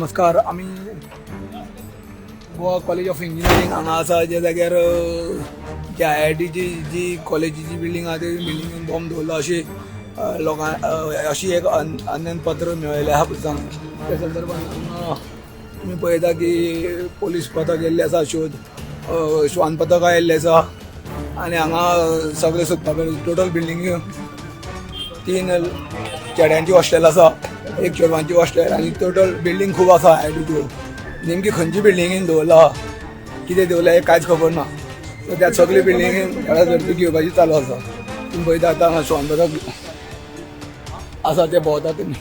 नमस्कार. आम्ही Goa college of engineering हांगा आसा, ज्या जाग्यार जे IITची जी कॉलेजीची बिल्डींग आहा ते बिल्डिंगेन बॉम्ब दवरला अशी लोकां अशी एक अज्ञान पत्र मेळयलें आहा पुलिसांक. त्या संदर्भात तुमी पळयता की पोलीस पथक येयल्ले आसा, श्वान पथक आयिल्लें आसा आनी हांगा सगळे सोदपाक टोटल बिल्डिंग 3 चेड्यांची हॉस्टेल आसा, 1 चेडवांची हॉस्टेल आनी टोटल बिल्डींग खूब आसा. IIT नेमकी खंयची बिल्डिंगेन दवरला, कितें दवरला हें कांयच खबर ना. सो त्या सगळे बिल्डिंगेन झाडां झडटी घेवपाची चालू आसा. तुमी पळयता आतां हांगा श्वान पथक आसा ते भोंवता तुमी.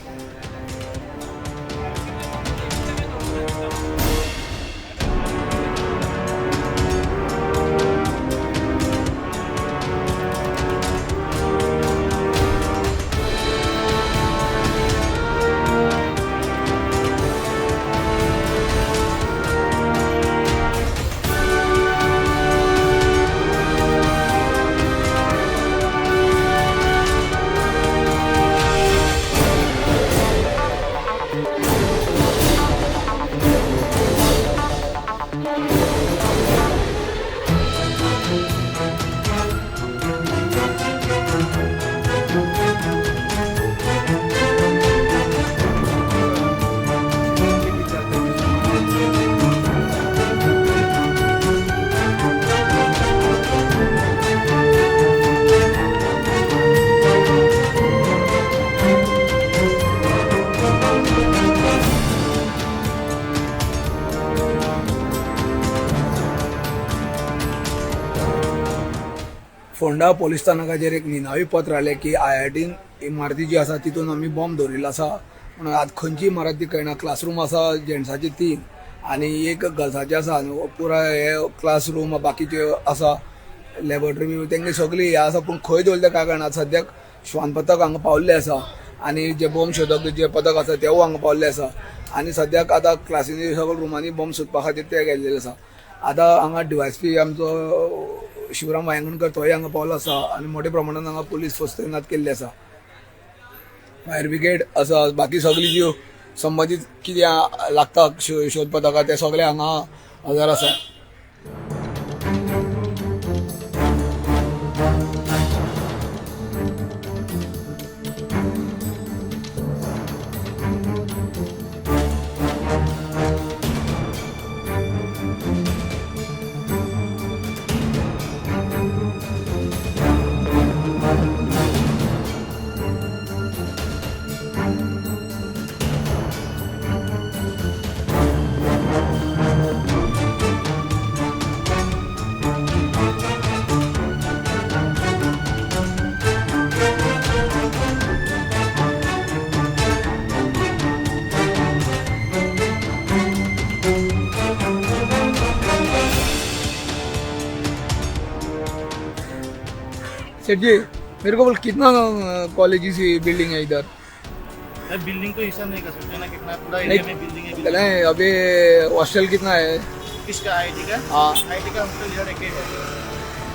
फोंडा पोलीस स्थानकाचेर एक निनावी पत्र आलें की IITन इमारती जी आसा तितून आमी बॉम्ब दवरिल्लो आसा म्हणून. आज खंयची इमारत ती कळना. क्लासरूम आसा जेंट्साची 3 आनी एक गर्ल्साची आसा. पुराय हे क्लासरूम बाकीचे आसा, लॅबोरेटरी तेंगे सगळी हे आसा, पूण खंय दवरले काय कळना. सद्याक श्वान पथक हांगा पावल्ले आसा आनी जे बॉम्ब शोधक जे पथक आसा तेवूय हांगा पावल्ले आसा आनी सद्याक आतां क्लासीनी सगळ्या रुमांनी बॉम्ब सोदपा खातीर ते गेल्ले आसा. आतां हांगा DYSP आमचो शिवराम वायंगणकर तोय हांगा पावलो आसा आनी मोठ्या प्रमाणात हांगा पुलीस फस्ट तैनात केल्ले आसा. फायर ब्रिगेड आसा, बाकी सगळी ज्यो संबंधीत कितें लागता शोध पथकाक ते सगळे हांगा हजर आसा. सेठ जी, मेरे को बोल कितना कॉलेज की बिल्डिंग है इधर? बिल्डिंग को हिसाब नहीं कर सकते ना, कितना पूरा एरिया में बिल्डिंग है. नहीं, अभी हॉस्टल कितना है? किसका IIT का? हाँ, IIT का हॉस्टल इधर एक है.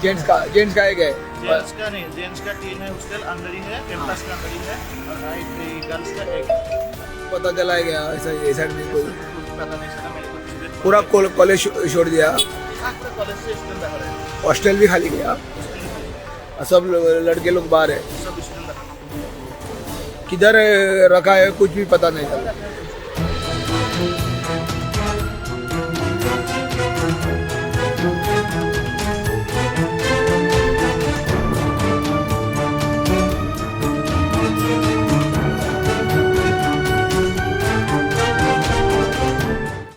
जेंट्स का एक है. जेंट्स का नहीं, जेंट्स का 3 है, हॉस्टल अंदर ही है, कैंपस का अंदर ही है, और IIT गर्ल्स का 1 है. पता चला है क्या ऐसा ये साइड में कोई कुछ पता नहीं चला मेरे को. पूरा कॉलेज छोड़ दिया, हाँ, पूरा कॉलेज से स्टूडेंट बाहर है. हॉस्टल भी खाली गया, सब लड़के लोग बाहर है. सब स्टूडेंट बाहर है. किधर रखा है कुछ भी पता नहीं चला.